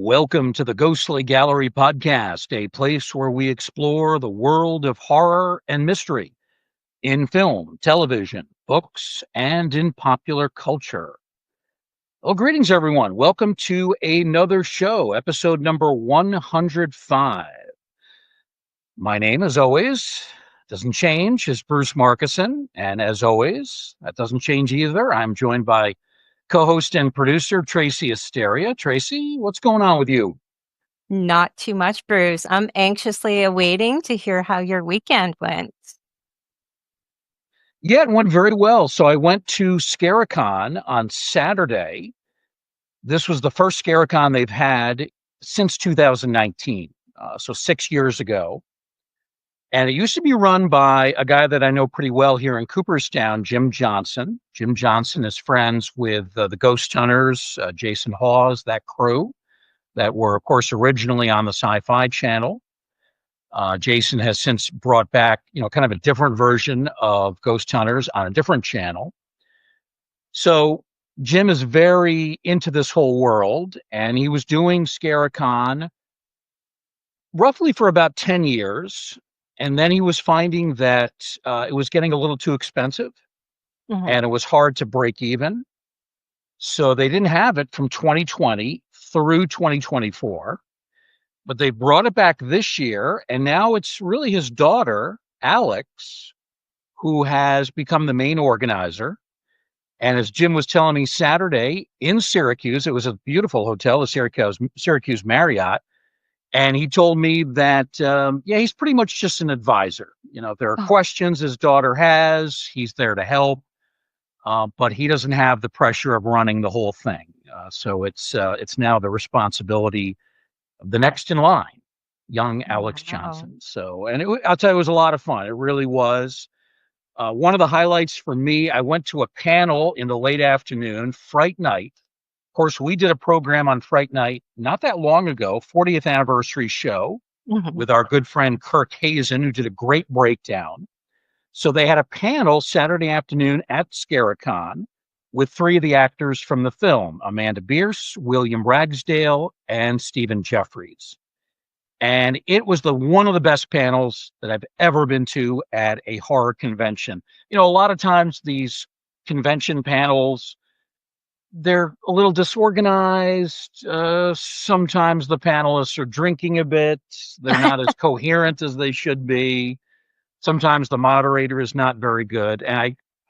Welcome to the Ghostly Gallery podcast, a place where we explore the world of horror and mystery in film, television, books, and in popular culture. Well, greetings, everyone. Welcome to another show, episode number 105. My name, as always, doesn't change, is Bruce Markison. And as always, that doesn't change either. I'm joined by co-host and producer Tracy Asteria. Tracy, what's going on with you? Not too much, Bruce. I'm anxiously awaiting to hear how your weekend went. Yeah, it went very well. So I went to Scaricon on Saturday. This was the first Scaricon they've had since 2019, so 6 years ago. And it used to be run by a guy that I know pretty well here in Cooperstown, Jim Johnson. Jim Johnson is friends with the Ghost Hunters, Jason Hawes, that crew that were, of course, originally on the Sci-Fi Channel. Jason has since brought back, kind of a different version of Ghost Hunters on a different channel. So Jim is very into this whole world, and he was doing Scaricon roughly for about 10 years. And then he was finding that it was getting a little too expensive and it was hard to break even. So they didn't have it from 2020 through 2024, but they brought it back this year. And now it's really his daughter, Alex, who has become the main organizer. And as Jim was telling me Saturday in Syracuse, it was a beautiful hotel, the Syracuse Marriott. And he told me that, he's pretty much just an advisor. If there are questions his daughter has, he's there to help. But he doesn't have the pressure of running the whole thing. So it's now the responsibility of the next in line, young Alex Johnson. So, and I'll tell you, it was a lot of fun. It really was. One of the highlights for me, I went to a panel in the late afternoon, Fright Night. Of course, we did a program on Fright Night not that long ago, 40th anniversary show with our good friend Kirk Hazen, who did a great breakdown. So they had a panel Saturday afternoon at Scaricon with three of the actors from the film, Amanda Bierce, William Ragsdale, and Stephen Jeffries. And it was one of the best panels that I've ever been to at a horror convention. A lot of times these convention panels, they're a little disorganized. Sometimes the panelists are drinking a bit. They're not as coherent as they should be. Sometimes the moderator is not very good. And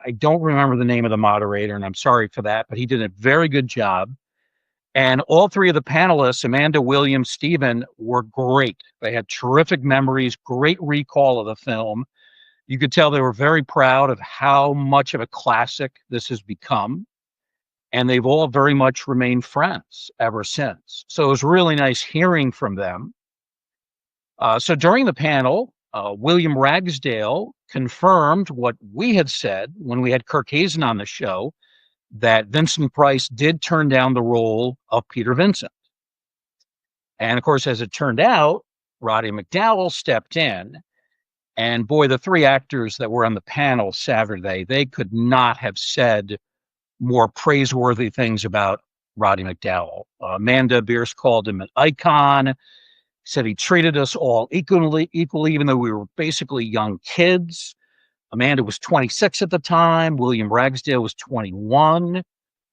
I don't remember the name of the moderator, and I'm sorry for that, but he did a very good job. And all three of the panelists, Amanda, William, Stephen, were great. They had terrific memories, great recall of the film. You could tell they were very proud of how much of a classic this has become. And they've all very much remained friends ever since. So it was really nice hearing from them. So during the panel, William Ragsdale confirmed what we had said when we had Kirk Hazen on the show, that Vincent Price did turn down the role of Peter Vincent. And of course, as it turned out, Roddy McDowall stepped in. And boy, the three actors that were on the panel Saturday, they could not have said more praiseworthy things about Roddy McDowall. Amanda Bierce called him an icon, said he treated us all equally, even though we were basically young kids. Amanda was 26 at the time. William Ragsdale was 21.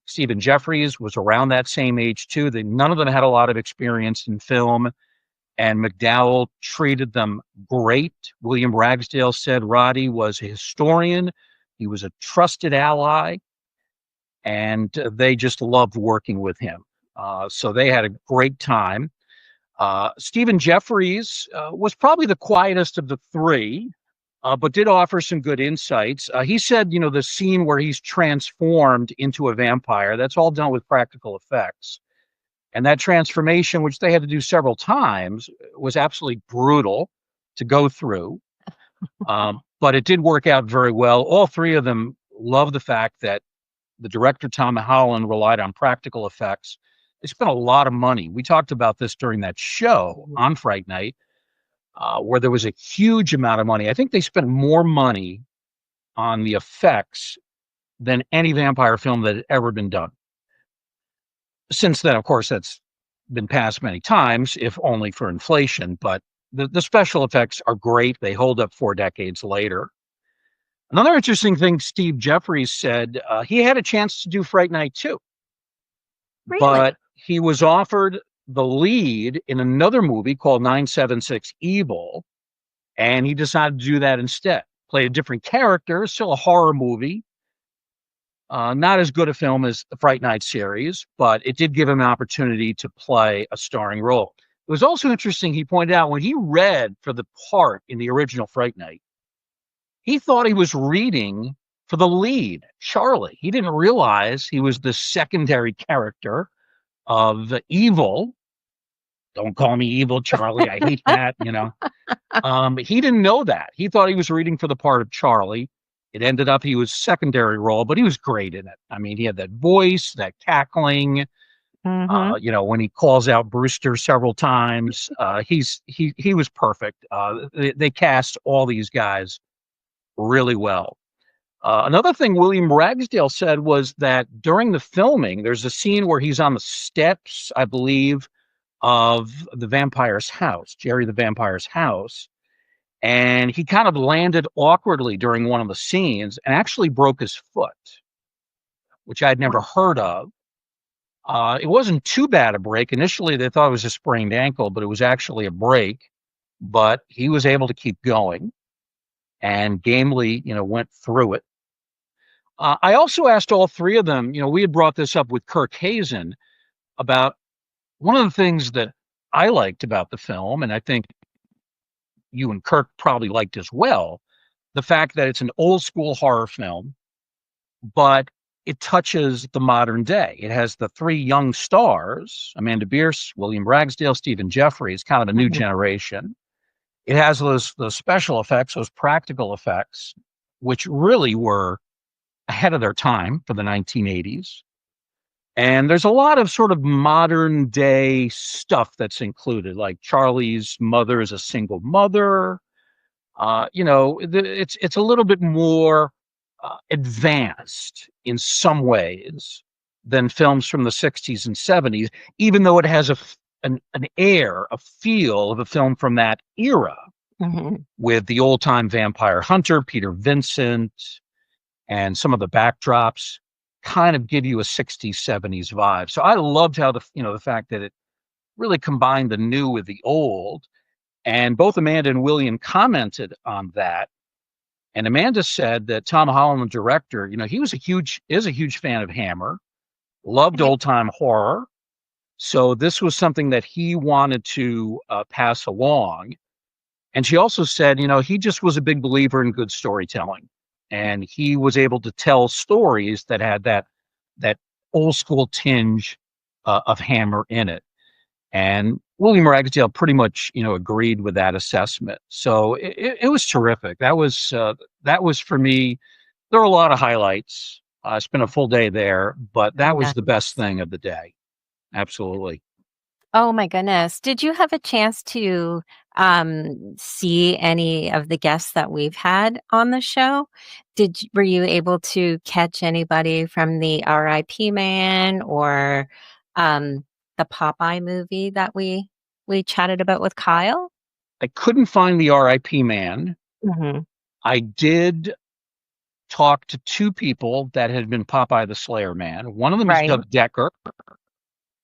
Stephen Jeffries was around that same age, too. None of them had a lot of experience in film, and McDowall treated them great. William Ragsdale said Roddy was a historian. He was a trusted ally, and they just loved working with him. So they had a great time. Stephen Jeffries was probably the quietest of the three, but did offer some good insights. He said, the scene where he's transformed into a vampire, that's all done with practical effects. And that transformation, which they had to do several times, was absolutely brutal to go through. But it did work out very well. All three of them love the fact that the director, Tom Holland, relied on practical effects. They spent a lot of money. We talked about this during that show on Fright Night, where there was a huge amount of money. I think they spent more money on the effects than any vampire film that had ever been done. Since then, of course, that's been passed many times, if only for inflation, but the special effects are great. They hold up 4 decades later. Another interesting thing Steve Jeffries said, he had a chance to do Fright Night 2, Really? but he was offered the lead in another movie called 976 Evil, and he decided to do that instead. Play a different character, still a horror movie. Not as good a film as the Fright Night series, but it did give him an opportunity to play a starring role. It was also interesting, he pointed out, when he read for the part in the original Fright Night, he thought he was reading for the lead, Charlie. He didn't realize he was the secondary character of Evil. Don't call me evil, Charlie. I hate that, you know. He didn't know that. He thought he was reading for the part of Charlie. It ended up he was secondary role, but he was great in it. I mean, he had that voice, that cackling. Mm-hmm. You know, when he calls out Brewster several times, he was perfect. They cast all these guys really well. Another thing William Ragsdale said was that during the filming, there's a scene where he's on the steps, I believe, of the vampire's house, Jerry the vampire's house, and he kind of landed awkwardly during one of the scenes and actually broke his foot, which I'd never heard of. It wasn't too bad a break. Initially, they thought it was a sprained ankle, but it was actually a break. But he was able to keep going and gamely, went through it. I also asked all three of them, we had brought this up with Kirk Hazen about one of the things that I liked about the film, and I think you and Kirk probably liked as well, the fact that it's an old school horror film, but it touches the modern day. It has the three young stars, Amanda Bierce, William Ragsdale, Stephen Jeffries, kind of a new generation. It has those special effects, those practical effects, which really were ahead of their time for the 1980s. And there's a lot of sort of modern day stuff that's included, like Charlie's mother is a single mother. It's a little bit more advanced in some ways than films from the 60s and 70s, even though it has an air, a feel of a film from that era, with the old time vampire hunter, Peter Vincent, and some of the backdrops kind of give you a 60s, 70s vibe. So I loved how the fact that it really combined the new with the old. And both Amanda and William commented on that. And Amanda said that Tom Holland, the director, he is a huge fan of Hammer, loved old time horror. So this was something that he wanted to pass along. And she also said, he just was a big believer in good storytelling. And he was able to tell stories that had that old school tinge of Hammer in it. And William Ragsdale pretty much, agreed with that assessment. So it was terrific. That was for me. There were a lot of highlights. I spent a full day there, but that was the best thing of the day. Absolutely. Oh my goodness. Did you have a chance to see any of the guests that we've had on the show? Were you able to catch anybody from the R.I.P. Man or the Popeye movie that we chatted about with Kyle? I couldn't find the R.I.P. Man. I did talk to two people that had been Popeye the Slayer Man. One of them is Doug Decker.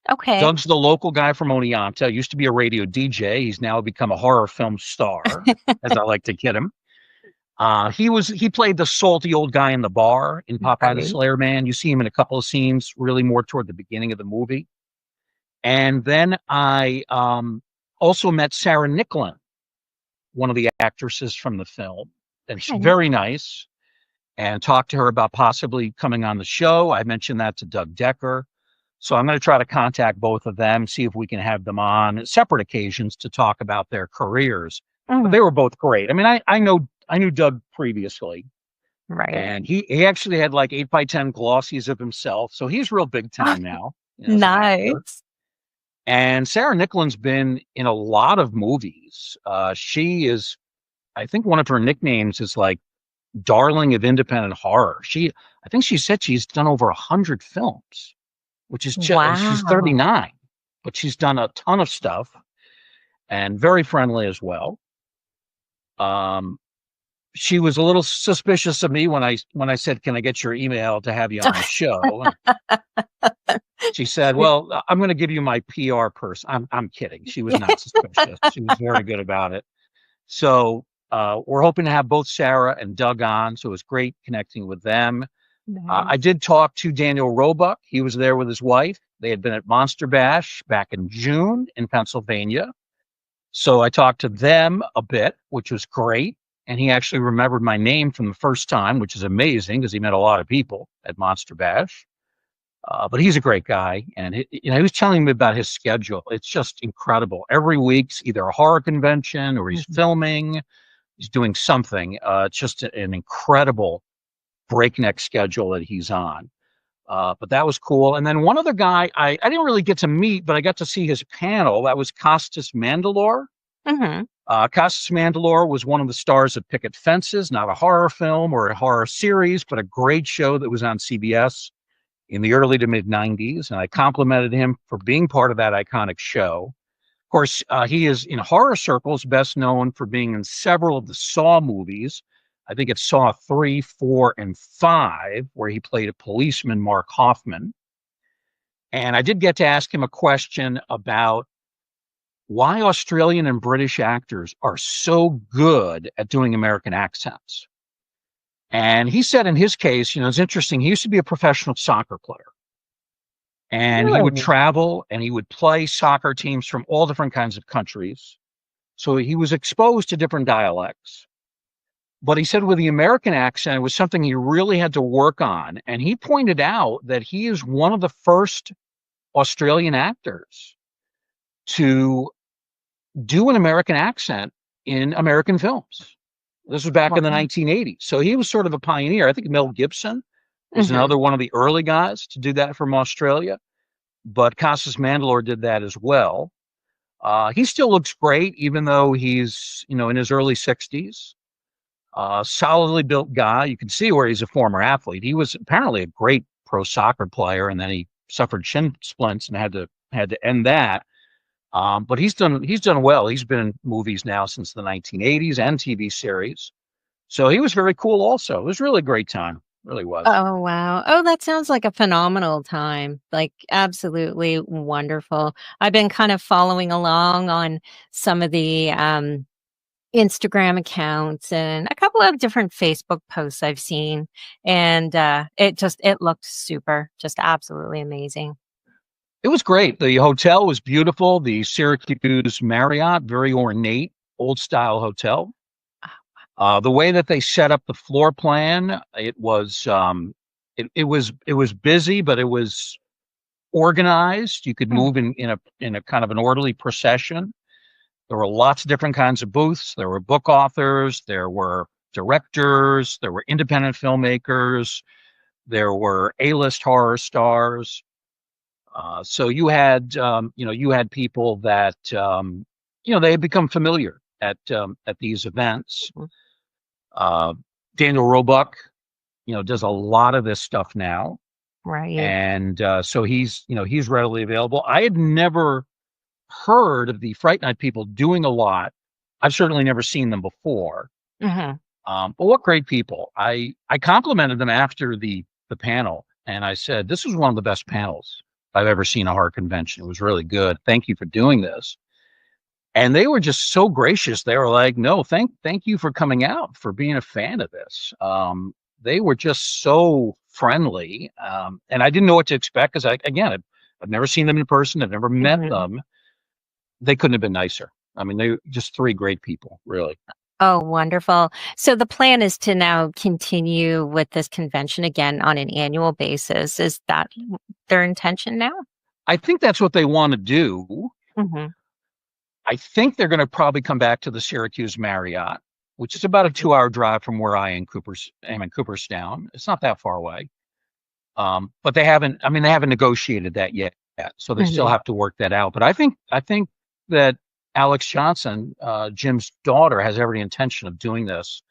Okay. Doug's the local guy from Oneonta. Used to be a radio DJ. He's now become a horror film star, as I like to kid him. He played the salty old guy in the bar in Popeye the Slayer Man. You see him in a couple of scenes, really more toward the beginning of the movie. And then I also met Sarah Nicklin, one of the actresses from the film. And she's very nice, and talked to her about possibly coming on the show. I mentioned that to Doug Decker. So I'm going to try to contact both of them, see if we can have them on separate occasions to talk about their careers. But they were both great. I mean, I knew Doug previously. Right. And he actually had like 8x10 glossies of himself. So he's real big time now. Nice. And Sarah Nicklin's been in a lot of movies. She is, I think one of her nicknames is like Darling of Independent Horror. I think she said she's done over 100 films, which is just, she's 39. but she's done a ton of stuff and very friendly as well. She was a little suspicious of me when I said, "Can I get your email to have you on the show?" And she said, "Well, I'm going to give you my PR person." I'm kidding. She was not suspicious. She was very good about it. So we're hoping to have both Sarah and Doug on. So it was great connecting with them. Nice. I did talk to Daniel Roebuck. He was there with his wife. They had been at Monster Bash back in June in Pennsylvania. So I talked to them a bit, which was great. And he actually remembered my name from the first time, which is amazing because he met a lot of people at Monster Bash. But he's a great guy. And he was telling me about his schedule. It's just incredible. Every week's either a horror convention or he's filming. He's doing something. It's just an incredible breakneck schedule that he's on. But that was cool. And then one other guy I didn't really get to meet, but I got to see his panel. That was Costas Mandylor. Mm-hmm. Costas Mandylor was one of the stars of Picket Fences, not a horror film or a horror series, but a great show that was on CBS in the early to mid 90s. And I complimented him for being part of that iconic show. Of course, he is in horror circles best known for being in several of the Saw movies. I think it's Saw 3, 4, and 5, where he played a policeman, Mark Hoffman. And I did get to ask him a question about why Australian and British actors are so good at doing American accents. And he said in his case, it's interesting. He used to be a professional soccer player. And he would travel and he would play soccer teams from all different kinds of countries. So he was exposed to different dialects. But he said with the American accent, it was something he really had to work on. And he pointed out that he is one of the first Australian actors to do an American accent in American films. This was back in the 1980s. So he was sort of a pioneer. I think Mel Gibson was another one of the early guys to do that from Australia. But Costas Mandylor did that as well. He still looks great, even though he's, in his early 60s. Solidly built guy. You can see where he's a former athlete. He was apparently a great pro soccer player, and then he suffered shin splints and had to end that. But he's done well. He's been in movies now since the 1980s and TV series. So he was very cool also. It was really a great time. Really was. Oh, wow. Oh, that sounds like a phenomenal time. Like absolutely wonderful. I've been kind of following along on some of the Instagram accounts and a couple of different Facebook posts I've seen. And it looked super, just absolutely amazing. It was great. The hotel was beautiful. The Syracuse Marriott, very ornate, old style hotel. The way that they set up the floor plan, it was busy, but it was organized. You could move in a kind of an orderly procession. There were lots of different kinds of booths. There were book authors. There were directors. There were independent filmmakers. There were A-list horror stars. So you had people that, they had become familiar at these events. Daniel Roebuck, does a lot of this stuff now. Right. And so he's readily available. I had never heard of the Fright Night people doing a lot. I've certainly never seen them before. But what great people. I complimented them after the panel, and I said, this was one of the best panels I've ever seen a horror convention. It was really good. Thank you for doing this. And they were just so gracious. They were like, no, thank you for coming out, for being a fan of this. They were just so friendly. And I didn't know what to expect because I've never seen them in person. I've never met them. They couldn't have been nicer. I mean, they were just three great people, really. Oh, wonderful. So the plan is to now continue with this convention again on an annual basis. Is that their intention now? I think that's what they want to do. I think they're going to probably come back to the Syracuse Marriott, which is about a 2-hour drive from where I am in Cooperstown. It's not that far away. But they haven't negotiated that yet. So they still have to work that out. But I think that Alex Johnson, Jim's daughter, has every intention of doing this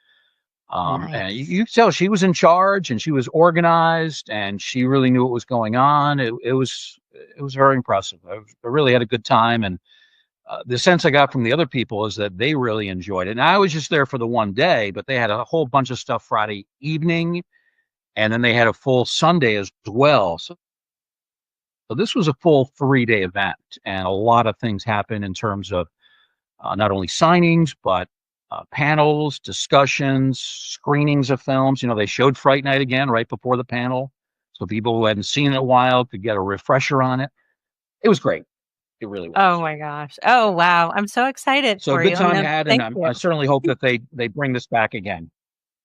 And Nice. you could tell she was in charge and she was organized and she really knew what was going on. It was very impressive. I really had a good time, and the sense I got from the other people is that they really enjoyed it. And I was just there for the one day, but they had a whole bunch of stuff Friday evening, and then they had a full Sunday as well. So this was a full 3-day event, and a lot of things happened in terms of not only signings, but panels, discussions, screenings of films. You know, they showed Fright Night again right before the panel. So people who hadn't seen it in a while could get a refresher on it. It was great. It really Oh was. my gosh. Oh, wow. I'm so excited So for good you. time No, had, and thank I you. certainly hope that they bring this back again.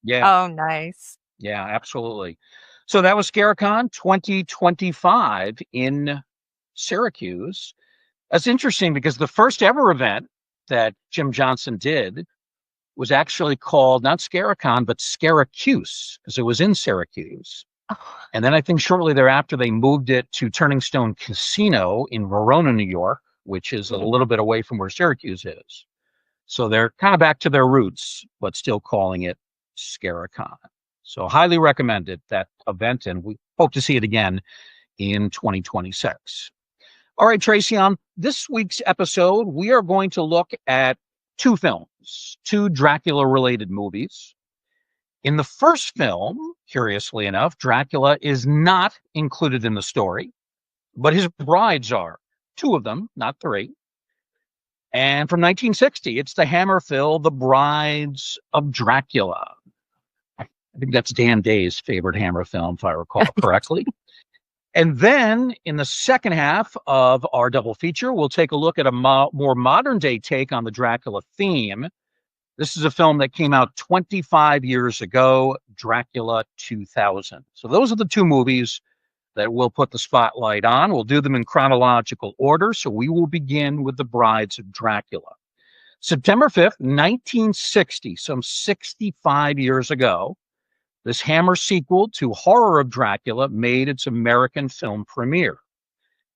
Yeah, Oh, nice. yeah, absolutely. So that was Scarecon 2025 in Syracuse. That's interesting because the first ever event that Jim Johnson did was actually called not Scaricon, but Syracuse, because it was in Syracuse. Oh, And then I think shortly thereafter, they moved it to Turning Stone Casino in Verona, New York, which is a little bit away from where Syracuse is. So they're kind of back to their roots, but still calling it Scaricon. So highly recommended that event, and we hope to see it again in 2026. All right, Tracy, on this week's episode, we are going to look at two films, two Dracula-related movies. In the first film, curiously enough, Dracula is not included in the story, but his brides are. Two of them, not three. And from 1960, it's the Hammer film, The Brides of Dracula. I think that's Dan Day's favorite Hammer film, if I recall correctly. And then in the second half of our double feature, we'll take a look at a more modern day take on the Dracula theme. This is a film that came out 25 years ago, Dracula 2000. So those are the two movies that we'll put the spotlight on. We'll do them in chronological order. So we will begin with The Brides of Dracula. September 5th, 1960, some 65 years ago, this Hammer sequel to Horror of Dracula made its American film premiere.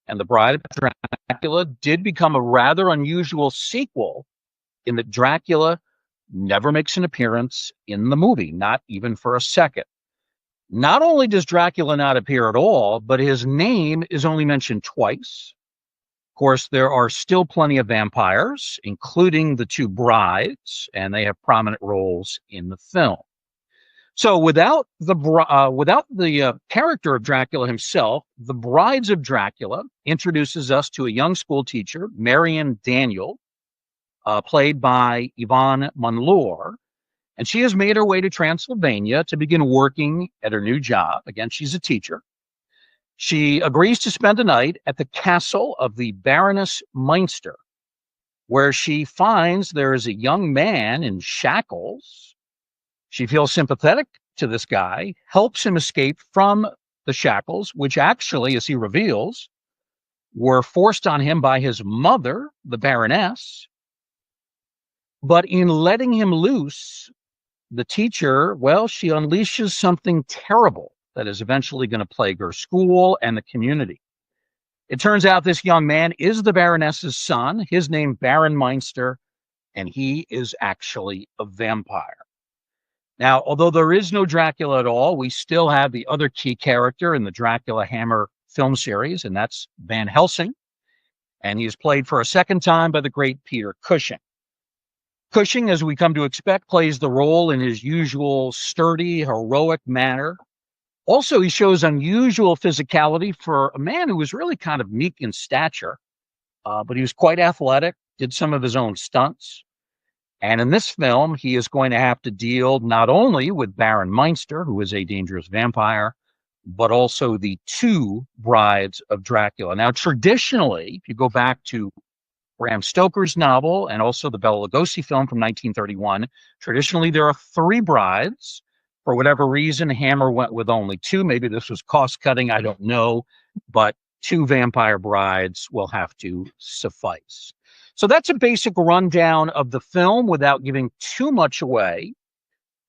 And The Bride of Dracula did become a rather unusual sequel in that Dracula never makes an appearance in the movie, not even for a second. Not only does Dracula not appear at all, but his name is only mentioned twice. Of course, there are still plenty of vampires, including the two brides, and they have prominent roles in the film. So without the character of Dracula himself, The Brides of Dracula introduces us to a young school teacher, Marion Daniel, played by Yvonne Monlure, and she has made her way to Transylvania to begin working at her new job. Again, she's a teacher. She agrees to spend a night at the castle of the Baroness Meinster, where she finds there is a young man in shackles. She feels sympathetic to this guy, helps him escape from the shackles, which actually, as he reveals, were forced on him by his mother, the Baroness. But in letting him loose, the teacher, well, she unleashes something terrible that is eventually going to plague her school and the community. It turns out this young man is the Baroness's son, his name Baron Meinster, and he is actually a vampire. Now, although there is no Dracula at all, we still have the other key character in the Dracula Hammer film series, and that's Van Helsing. And he is played for a second time by the great Peter Cushing. Cushing, as we come to expect, plays the role in his usual sturdy, heroic manner. Also, he shows unusual physicality for a man who was really kind of meek in stature, but he was quite athletic, did some of his own stunts. And in this film, he is going to have to deal not only with Baron Meinster, who is a dangerous vampire, but also the two brides of Dracula. Now, traditionally, if you go back to Bram Stoker's novel and also the Bela Lugosi film from 1931, traditionally there are three brides. For whatever reason, Hammer went with only two. Maybe this was cost cutting, I don't know, but two vampire brides will have to suffice. So that's a basic rundown of the film without giving too much away.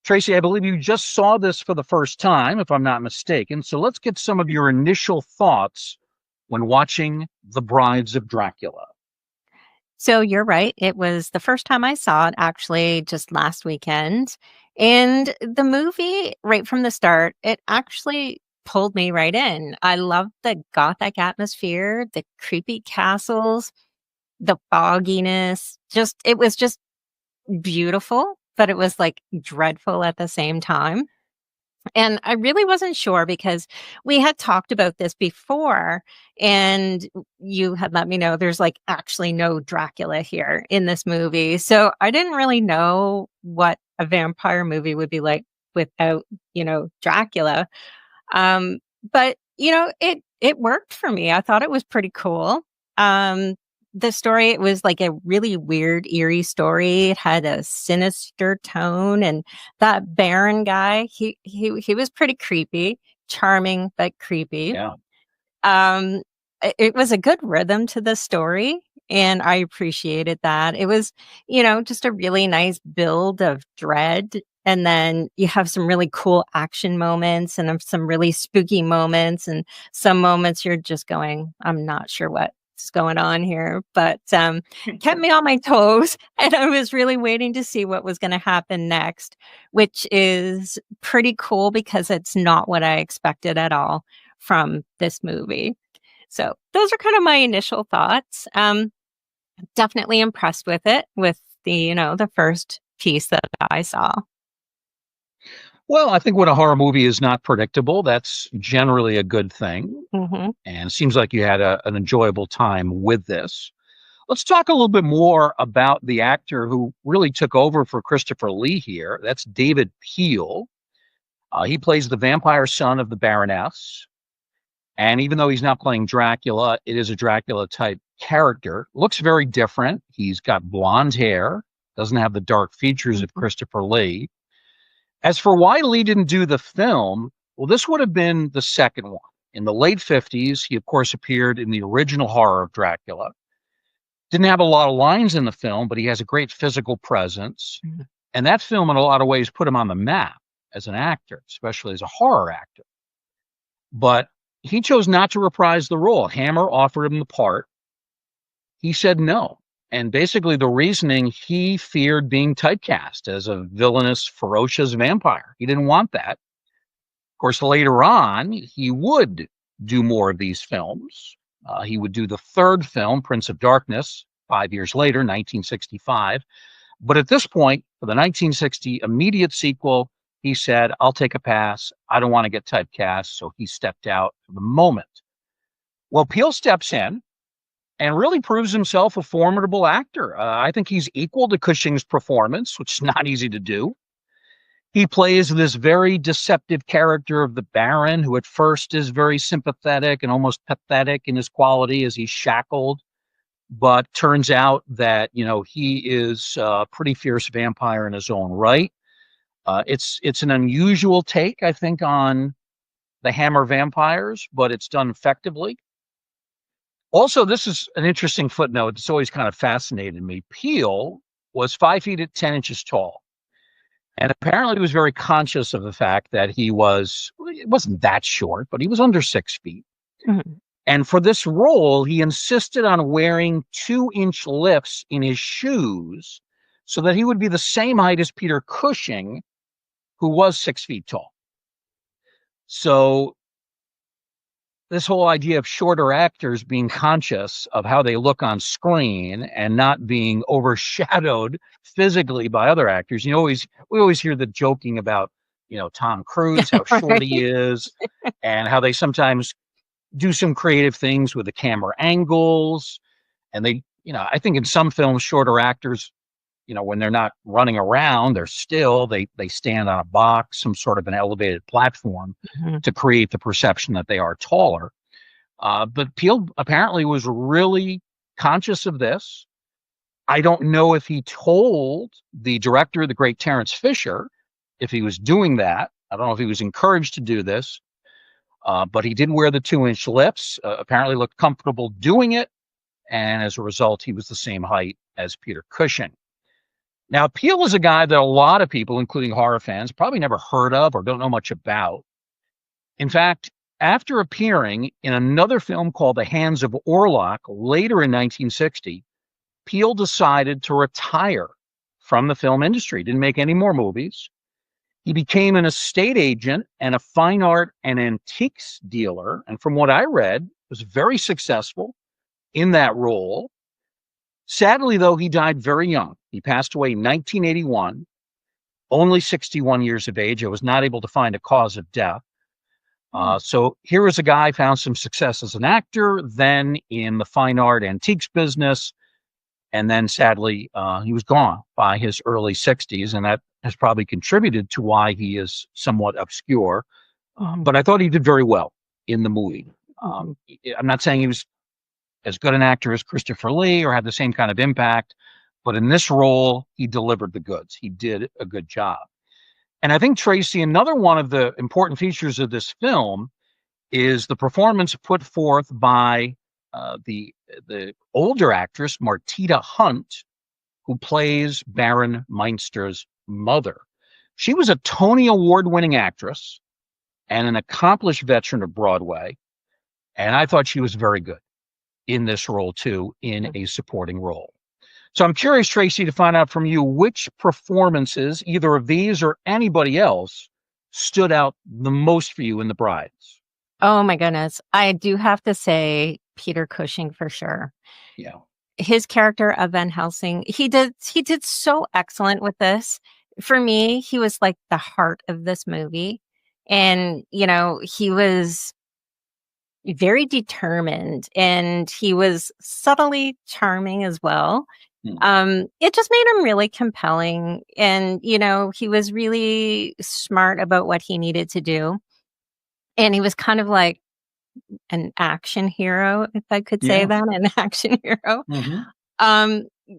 Tracy, I believe you just saw this for the first time, if I'm not mistaken. So let's get some of your initial thoughts when watching The Brides of Dracula. So you're right. It was the first time I saw it actually just last weekend. And the movie, right from the start, it actually pulled me right in. I loved the gothic atmosphere, the creepy castles, the fogginess. It was just beautiful, but it was like dreadful at the same time. And I really wasn't sure because we had talked about this before, and you had let me know there's like actually no Dracula here in this movie. So I didn't really know what a vampire movie would be like without, Dracula. Um, but it worked for me. I thought it was pretty cool. The story, it was like a really weird, eerie story. It had a sinister tone, and that Baron guy, he was pretty creepy, charming but creepy. Yeah. It was a good rhythm to the story, and I appreciated that. It was, just a really nice build of dread, and then you have some really cool action moments and some really spooky moments, and some moments you're just going, "I'm not sure what's going on here," but, kept me on my toes, and I was really waiting to see what was gonna happen next, which is pretty cool because it's not what I expected at all from this movie. So those are kind of my initial thoughts. Definitely impressed with it, with the first piece that I saw. Well, I think when a horror movie is not predictable, that's generally a good thing. Mhm. And it seems like you had an enjoyable time with this. Let's talk a little bit more about the actor who really took over for Christopher Lee here. That's David Peel. He plays the vampire son of the Baroness. And even though he's not playing Dracula, it is a Dracula type character. Looks very different. He's got blonde hair, doesn't have the dark features of Mhm. Christopher Lee. As for why Lee didn't do the film, well, this would have been the second one. In the late 50s, he, of course, appeared in the original horror of Dracula. Didn't have a lot of lines in the film, but he has a great physical presence. Mhm. And that film, in a lot of ways, put him on the map as an actor, especially as a horror actor. But he chose not to reprise the role. Hammer offered him the part. He said no. And basically, the reasoning, he feared being typecast as a villainous, ferocious vampire. He didn't want that. Of course, later on, he would do more of these films. He would do the third film, Prince of Darkness, 5 years later, 1965. But at this point, for the 1960 immediate sequel, he said, I'll take a pass. I don't want to get typecast. So he stepped out for the moment. Well, Peele steps in and really proves himself a formidable actor. I think he's equal to Cushing's performance, which is not easy to do. He plays this very deceptive character of the Baron, who at first is very sympathetic and almost pathetic in his quality as he's shackled, but turns out that he is a pretty fierce vampire in his own right. It's an unusual take, I think, on the Hammer vampires, but it's done effectively. Also, this is an interesting footnote. It's always kind of fascinated me. Peele was 5 feet at 10 inches tall. And apparently he was very conscious of the fact that it wasn't that short, but he was under 6 feet. Mhm. And for this role, he insisted on wearing 2-inch lifts in his shoes so that he would be the same height as Peter Cushing, who was 6 feet tall. So this whole idea of shorter actors being conscious of how they look on screen and not being overshadowed physically by other actors. We always hear the joking about, Tom Cruise, how short he Right. is, and how they sometimes do some creative things with the camera angles. And I think in some films, shorter actors, when they're not running around, they're still, they stand on a box, some sort of an elevated platform Mhm. to create the perception that they are taller. But Peele apparently was really conscious of this. I don't know if he told the director, the great Terence Fisher, if he was doing that. I don't know if he was encouraged to do this, but he did wear the 2-inch lifts, apparently looked comfortable doing it. And as a result, he was the same height as Peter Cushing. Now, Peele is a guy that a lot of people, including horror fans, probably never heard of or don't know much about. In fact, after appearing in another film called The Hands of Orlok later in 1960, Peele decided to retire from the film industry, didn't make any more movies. He became an estate agent and a fine art and antiques dealer. And from what I read, was very successful in that role. Sadly, though, he died very young. He passed away in 1981, only 61 years of age. I was not able to find a cause of death. So here is a guy found some success as an actor, then in the fine art antiques business, and then sadly he was gone by his early 60s, and that has probably contributed to why he is somewhat obscure. But I thought he did very well in the movie. I'm not saying he was as good an actor as Christopher Lee or had the same kind of impact, but in this role, he delivered the goods. He did a good job. And I think, Tracy, another one of the important features of this film is the performance put forth by the older actress, Martita Hunt, who plays Baron Meinster's mother. She was a Tony Award-winning actress and an accomplished veteran of Broadway, and I thought she was very good in this role, too, in a supporting role. So I'm curious, Tracy, to find out from you which performances, either of these or anybody else, stood out the most for you in The Brides. Oh my goodness. I do have to say Peter Cushing for sure. Yeah. His character of Van Helsing, he did so excellent with this. For me, he was like the heart of this movie. And, he was very determined and he was subtly charming as well. It just made him really compelling. And, he was really smart about what he needed to do. And he was kind of like an action hero, if I could say that, an action hero.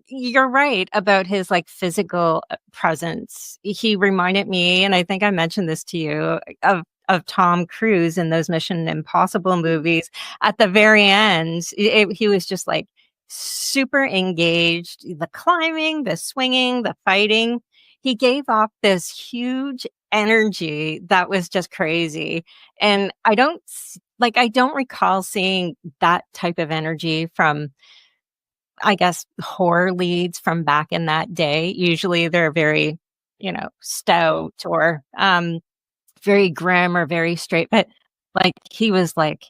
You're right about his like physical presence. He reminded me, and I think I mentioned this to you, of Tom Cruise in those Mission Impossible movies. At the very end, he was just like super engaged. The climbing, the swinging, the fighting. He gave off this huge energy that was just crazy. And I don't recall seeing that type of energy from, I guess, horror leads from back in that day. Usually they're very, stout or very grim or very straight. But like he was like,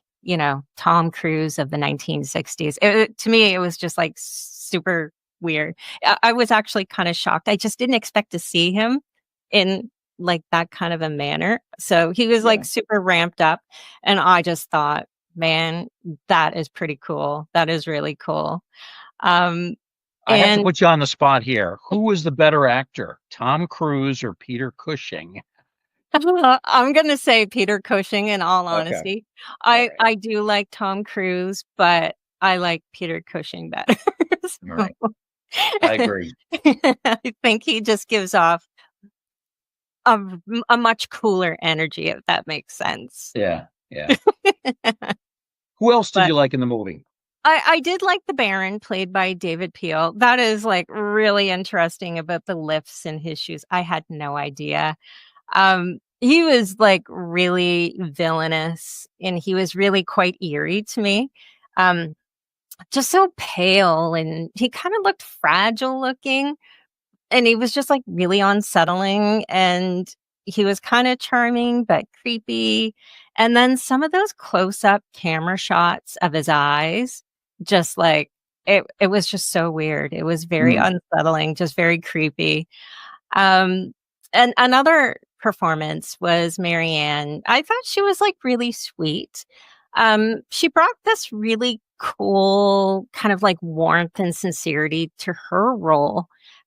Tom Cruise of the 1960s. To me, it was just like super weird. I was actually kind of shocked. I just didn't expect to see him in like that kind of a manner. So he was like super ramped up. And I just thought, man, that is pretty cool. That is really cool. I have to put you on the spot here. Who was the better actor, Tom Cruise or Peter Cushing? I'm going to say Peter Cushing, in all honesty. Okay. I do like Tom Cruise, but I like Peter Cushing better. All right. I agree. I think he just gives off a much cooler energy, if that makes sense. Yeah. Who else did you like in the movie? I did like the Baron, played by David Peele. That is like really interesting about the lifts in his shoes. I had no idea. He was like really villainous and he was really quite eerie to me. Just so pale and he kind of looked fragile looking and he was just like really unsettling and he was kind of charming but creepy. And then some of those close-up camera shots of his eyes, just like it was just so weird. It was very unsettling, just very creepy. And another performance was Marianne. I thought she was like really sweet. She brought this really cool kind of like warmth and sincerity to her role.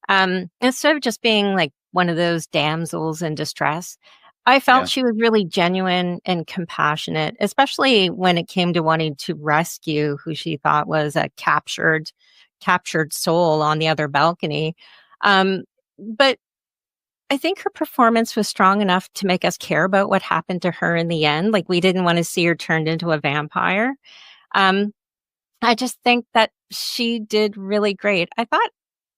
Instead of just being like one of those damsels in distress, I felt she was really genuine and compassionate, especially when it came to wanting to rescue who she thought was a captured soul on the other balcony. But I think her performance was strong enough to make us care about what happened to her in the end. Like we didn't want to see her turned into a vampire. I just think that she did really great. I thought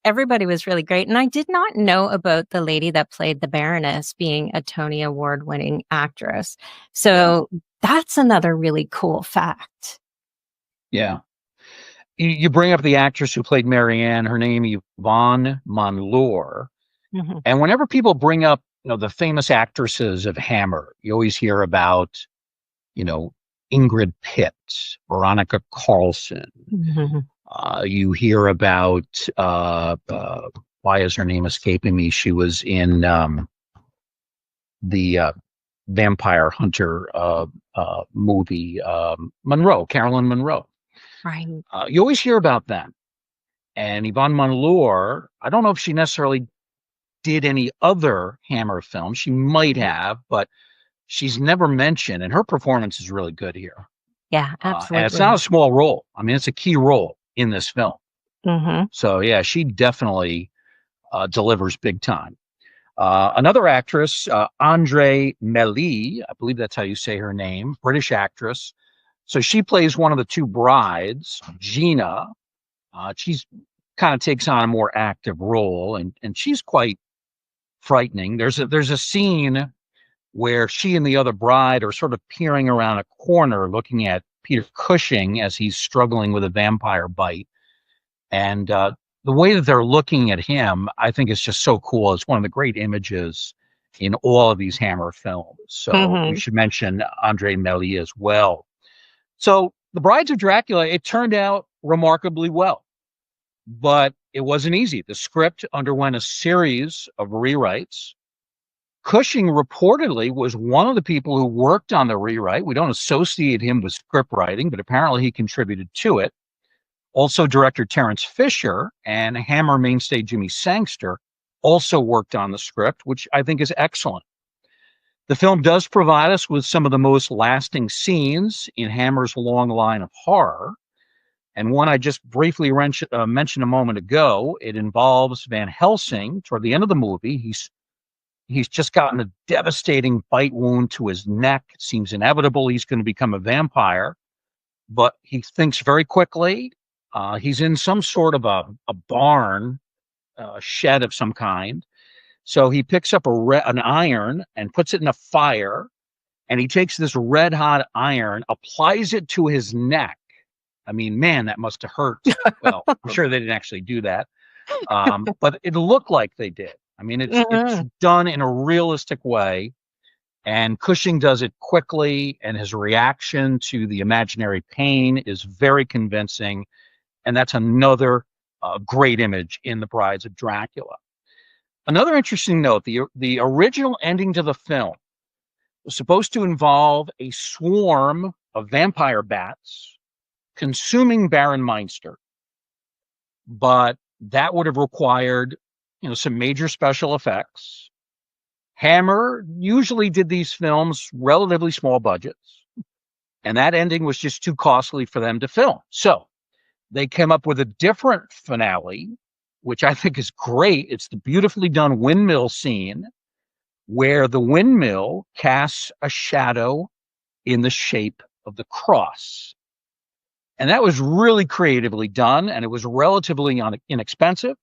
everybody was really great. And I did not know about the lady that played the Baroness being a Tony Award-winning actress. So that's another really cool fact. Yeah. You bring up the actress who played Marianne, her name Yvonne Monlour. Mhm. And whenever people bring up, the famous actresses of Hammer, you always hear about, Ingrid Pitt, Veronica Carlson. Mhm. You hear about, why is her name escaping me? She was in the vampire hunter movie, Carolyn Monroe. Right. You always hear about them. And Yvonne Monlour, I don't know if she necessarily did any other Hammer films. She might have, but she's never mentioned, and her performance is really good here. Yeah, And it's not a absolutely. small role. I mean, it's a key role in this film. Mhm. So yeah, she definitely delivers big time. Another actress, Andre Melly, I believe that's how you say her name, British actress. So she plays one of the two brides, Gina. She's kind of takes on a more active role, and she's quite frightening. There's a scene where she and the other bride are sort of peering around a corner, looking at Peter Cushing as he's struggling with a vampire bite, and the way that they're looking at him, I think is just so cool. It's one of the great images in all of these Hammer films. So we Mhm. should mention Andre Melly as well. So the Brides of Dracula, it turned out remarkably well, but it wasn't easy. The script underwent a series of rewrites. Cushing reportedly was one of the people who worked on the rewrite. We don't associate him with script writing, but apparently he contributed to it. Also, director Terence Fisher and Hammer mainstay Jimmy Sangster also worked on the script, which I think is excellent. The film does provide us with some of the most lasting scenes in Hammer's long line of horror. And one I just briefly mentioned a moment ago, it involves Van Helsing. Toward the end of the movie, he's just gotten a devastating bite wound to his neck. It seems inevitable he's going to become a vampire, but he thinks very quickly. He's in some sort of a barn, shed of some kind. So he picks up an iron and puts it in a fire, and he takes this red hot iron, applies it to his neck. I mean, man, that must have hurt. Well, I'm sure they didn't actually do that, but it looked like they did. I mean, it's Mhm. done in a realistic way, and Cushing does it quickly, and his reaction to the imaginary pain is very convincing. And that's another great image in The Brides of Dracula. Another interesting note, the original ending to the film was supposed to involve a swarm of vampire bats consuming Baron Meinster, but that would have required, some major special effects. Hammer usually did these films relatively small budgets, and that ending was just too costly for them to film. So they came up with a different finale, which I think is great. It's the beautifully done windmill scene where the windmill casts a shadow in the shape of the cross. And that was really creatively done, and it was relatively inexpensive.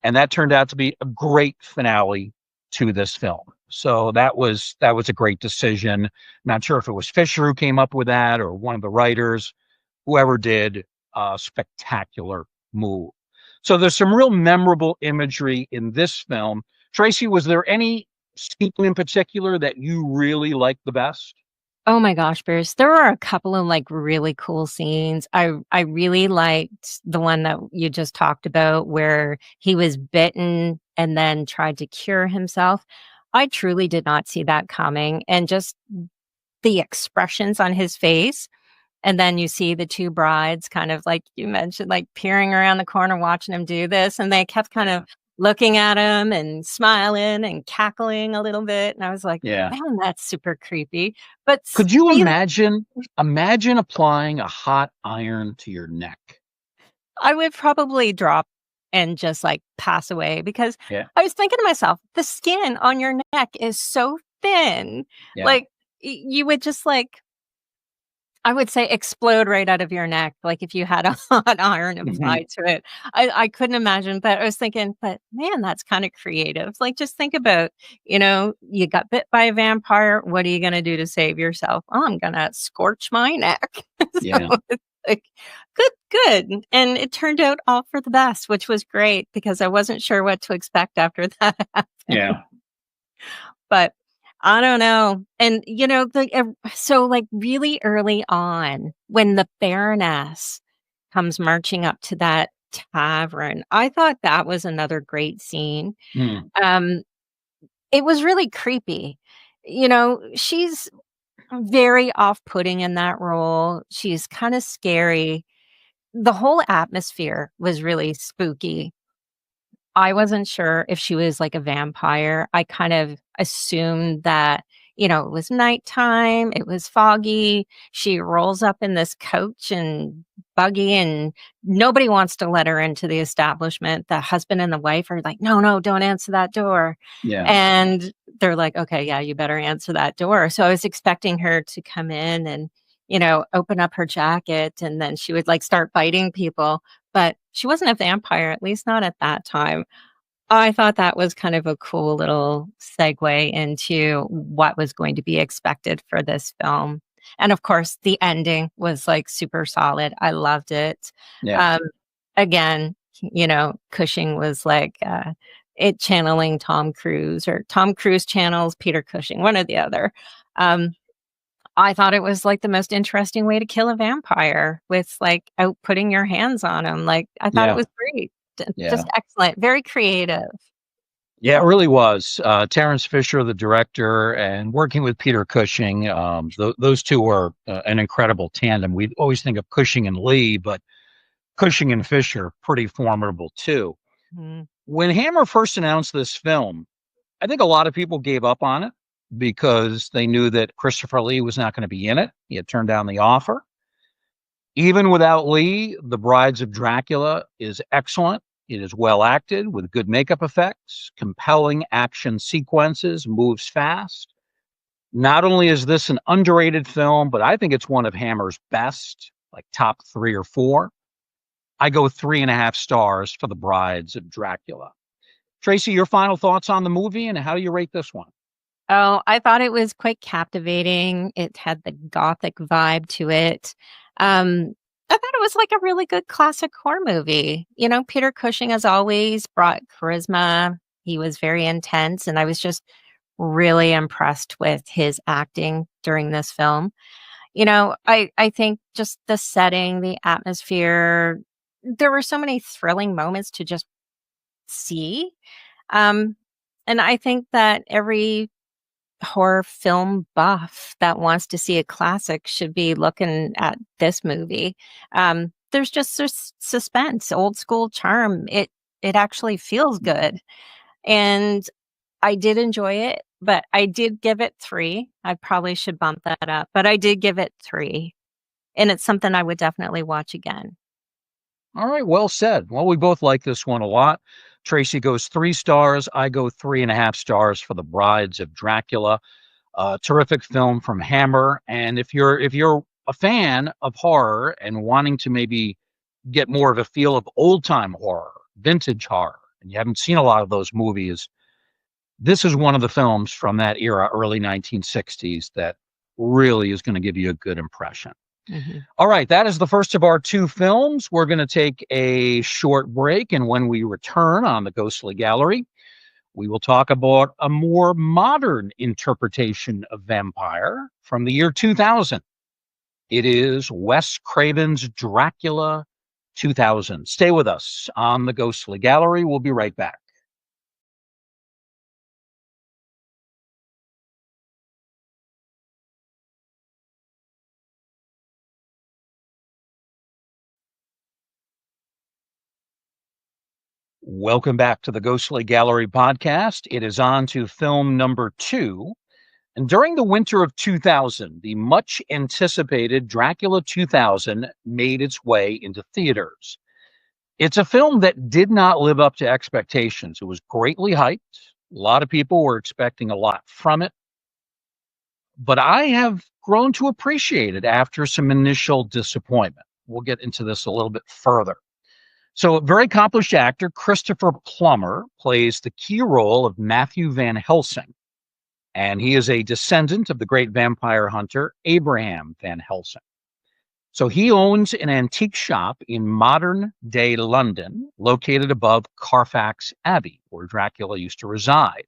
And that turned out to be a great finale to this film. So that was a great decision. Not sure if it was Fisher who came up with that or one of the writers, whoever did, a spectacular move. So there's some real memorable imagery in this film. Tracy, was there any scene in particular that you really liked the best? Oh my gosh, Bruce. There were a couple of like really cool scenes. I really liked the one that you just talked about where he was bitten and then tried to cure himself. I truly did not see that coming. And just the expressions on his face. And then you see the 2 brides kind of like you mentioned, like peering around the corner watching him do this, and they kept kind Yeah. of looking at him and smiling and cackling a little bit, and I was like, Yeah. "Man, that's super creepy." But Could you see, imagine applying a hot iron to your neck? I would probably drop and just, like, pass away because Yeah. I was thinking to myself, the skin on your neck is so thin, Yeah. like, you would just, like, I would say explode right out of your neck, like, if you had a hot iron Mhm. applied to it. I couldn't imagine, but I was thinking, "But, man, that's kinda creative." Like, just think about, you got bit by a vampire, what are you gonna do to save yourself? "Oh, I'm gonna scorch my neck." Yeah. So like, good, good. And it turned out all for the best, which was great because I wasn't sure what to expect after that happened. Yeah. But I don't know. And, so like really early on, when the Baroness comes marching up to that tavern, I thought that was another great scene. Mm. Um, it was really creepy. She's very off-putting in that role. She's kind of scary. The whole atmosphere was really spooky. I wasn't sure if she was like a vampire. I kind of assumed that, it was nighttime, it was foggy. She rolls up in this coach and buggy, and nobody wants to let her into the establishment. The husband and the wife are like, no, no, don't answer that door. Yeah. And they're like, okay, yeah, you better answer that door. So I was expecting her to come in and, open up her jacket, and then she would like start biting people. But she wasn't a vampire, at least not at that time. I thought that was kind of a cool little segue into what was going to be expected for this film. And of course, the ending was like super solid. I loved it. Yeah. Um, again, Cushing was like it channeling Tom Cruise, or Tom Cruise channels Peter Cushing, one or the other. Um, I thought it was like the most interesting way to kill a vampire, with like out putting your hands on him. Like, I thought it Yeah. was great. Yeah. Just excellent, very creative. Yeah, it really was. Terrence Fisher, the director, and working with Peter Cushing, those two were an incredible tandem. We always think of Cushing and Lee, but Cushing and Fisher, pretty formidable too. Mhm. When Hammer first announced this film, I think a lot of people gave up on it because they knew that Christopher Lee was not going to be in it. He had turned down the offer. Even without Lee, The Brides of Dracula is excellent. It is well acted with good makeup effects, compelling action sequences, moves fast. Not only is this an underrated film, but I think it's one of Hammer's best, like top 3 or 4. I go 3.5 stars for The Brides of Dracula. Tracy, your final thoughts on the movie and how do you rate this one? Oh, I thought it was quite captivating. It had the gothic vibe to it. I thought it was like a really good classic horror movie. Peter Cushing, as always, brought charisma. He was very intense, and I was just really impressed with his acting during this film. I think just the setting, the atmosphere, there were so many thrilling moments to just see. Um, and I think that every horror film buff that wants to see a classic should be looking at this movie. There's just suspense, old school charm. It actually feels good, and I did enjoy it. But I did give it 3. I probably should bump that up, but I did give it 3, and it's something I would definitely watch again. All right, well said. Well, we both like this one a lot. Tracy goes 3 stars. I go 3.5 stars for The Brides of Dracula. Terrific film from Hammer. And if you're a fan of horror and wanting to maybe get more of a feel of old time horror, vintage horror, and you haven't seen a lot of those movies, this is one of the films from that era, early 1960s, that really is going to give you a good impression. Mhm. All right, that is the first of our 2 films. We're going to take a short break, and when we return on the Ghostly Gallery, we will talk about a more modern interpretation of vampire from the year 2000. It is Wes Craven's Dracula 2000. Stay with us on the Ghostly Gallery. We'll be right back. Welcome back to the Ghostly Gallery podcast. It is on to film number 2. And during the winter of 2000, the much anticipated Dracula 2000 made its way into theaters. It's a film that did not live up to expectations. It was greatly hyped. A lot of people were expecting a lot from it. But I have grown to appreciate it after some initial disappointment. We'll get into this a little bit further. So, a very accomplished actor, Christopher Plummer, plays the key role of Matthew Van Helsing. And he is a descendant of the great vampire hunter Abraham Van Helsing. So he owns an antique shop in modern-day London, located above Carfax Abbey, where Dracula used to reside.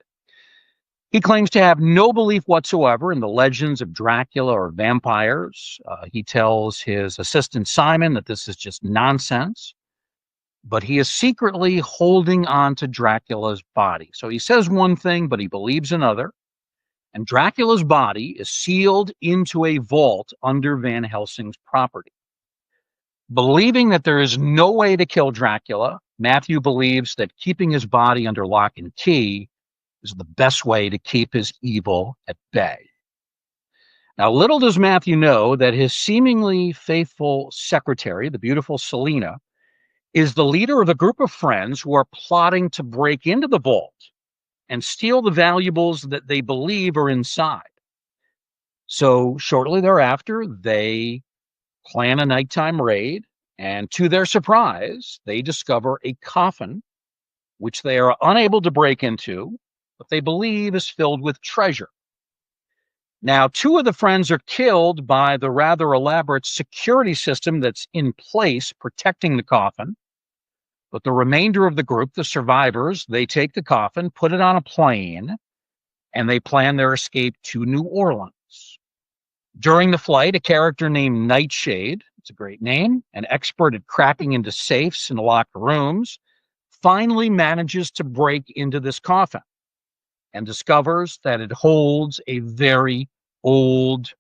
He claims to have no belief whatsoever in the legends of Dracula or vampires. He tells his assistant Simon that this is just nonsense, but he is secretly holding on to Dracula's body. So he says one thing, but he believes another. And Dracula's body is sealed into a vault under Van Helsing's property. Believing that there is no way to kill Dracula, Matthew believes that keeping his body under lock and key is the best way to keep his evil at bay. Now, little does Matthew know that his seemingly faithful secretary, the beautiful Selina, is the leader of a group of friends who are plotting to break into the vault and steal the valuables that they believe are inside. So shortly thereafter, they plan a nighttime raid, and to their surprise, they discover a coffin, which they are unable to break into, but they believe is filled with treasure. Now, two of the friends are killed by the rather elaborate security system that's in place protecting the coffin. But the remainder of the group, the survivors, they take the coffin, put it on a plane, and they plan their escape to New Orleans. During the flight, a character named Nightshade, it's a great name, an expert at cracking into safes and locked rooms, finally manages to break into this coffin and discovers that it holds a very old,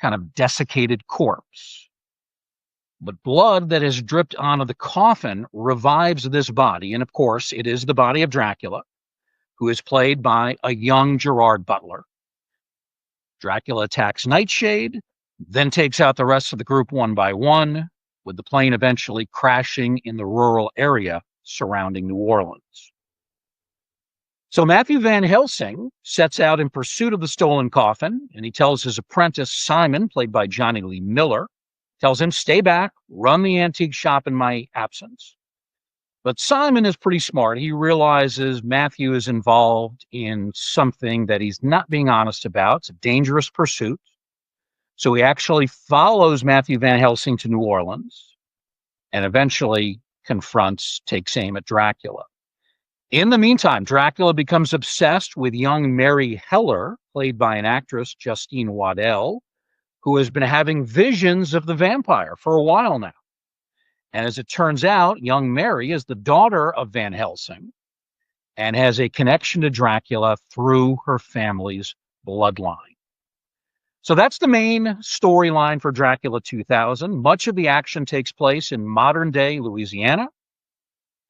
kind of desiccated corpse. But blood that has dripped onto the coffin revives this body, and of course, it is the body of Dracula, who is played by a young Gerard Butler. Dracula attacks Nightshade, then takes out the rest of the group one by one, with the plane eventually crashing in the rural area surrounding New Orleans. So Matthew Van Helsing sets out in pursuit of the stolen coffin, and he tells his apprentice Simon, played by Johnny Lee Miller, tells him, stay back, run the antique shop in my absence. But Simon is pretty smart. He realizes Matthew is involved in something that he's not being honest about. It's a dangerous pursuit. So he actually follows Matthew Van Helsing to New Orleans and eventually takes aim at Dracula. In the meantime, Dracula becomes obsessed with young Mary Heller, played by an actress, Justine Waddell, who has been having visions of the vampire for a while now. And as it turns out, young Mary is the daughter of Van Helsing and has a connection to Dracula through her family's bloodline. So that's the main storyline for Dracula 2000. Much of the action takes place in modern-day Louisiana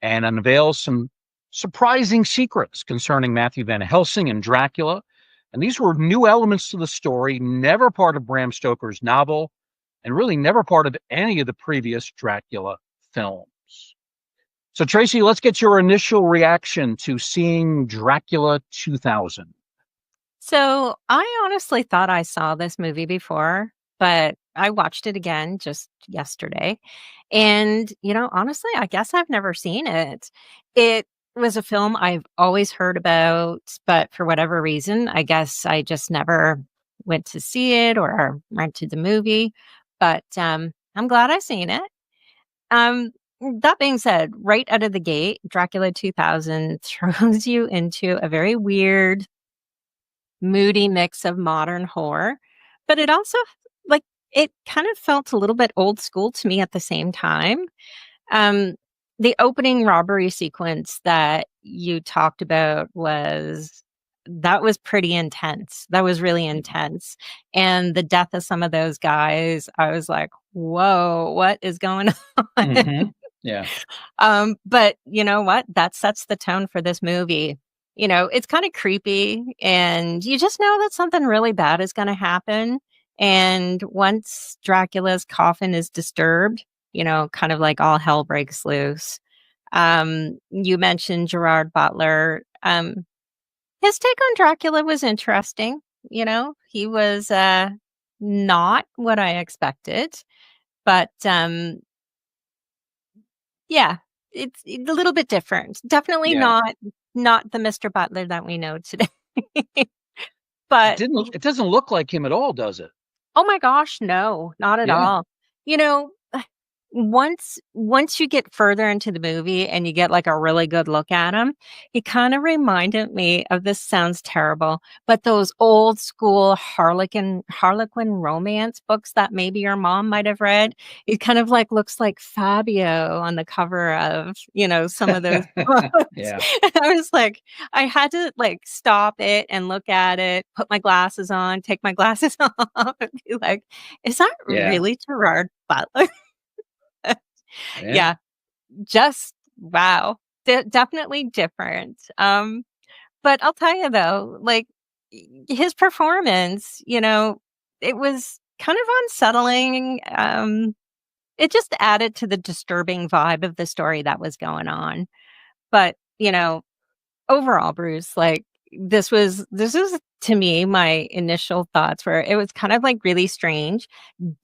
and unveils some surprising secrets concerning Matthew Van Helsing and Dracula. And these were new elements to the story, never part of Bram Stoker's novel, and really never part of any of the previous Dracula films. So, Tracy, let's get your initial reaction to seeing Dracula 2000. So I honestly thought I saw this movie before, but I watched it again just yesterday. And, honestly, I guess I've never seen it. It was a film I've always heard about, but for whatever reason, I guess I just never went to see it or rented the movie. But I'm glad I've seen it. That being said, right out of the gate, Dracula 2000 throws you into a very weird, moody mix of modern horror, but it also, it kind of felt a little bit old school to me at the same time. The opening robbery sequence that you talked about was pretty intense. That was really intense. And the death of some of those guys, I was like, whoa, what is going on? Mm-hmm. Yeah. But you know what? That sets the tone for this movie. It's kind of creepy, and you just know that something really bad is going to happen. And once Dracula's coffin is disturbed, kind of like all hell breaks loose. You mentioned Gerard Butler. His take on Dracula was interesting. He was not what I expected, but yeah, it's a little bit different. Definitely not the Mr. Butler that we know today. But it doesn't look like him at all, does it? Oh my gosh, no, not at all. You know, once you get further into the movie and you get, like, a really good look at him, he kinda reminded me of, this sounds terrible, but those old school Harlequin romance books that maybe your mom might have read. It kind of, like, looks like Fabio on the cover of, some of those books. Yeah. And I was like, I had to, like, stop it and look at it, put my glasses on, take my glasses off, and be like, "Is that Yeah. really Gerard Butler?" Yeah. Yeah, just wow. Definitely different. But I'll tell you though, like, his performance, it was kind of unsettling. It just added to the disturbing vibe of the story that was going on. But, overall, Bruce, like, this was to me, my initial thoughts were, it was kind of, like, really strange.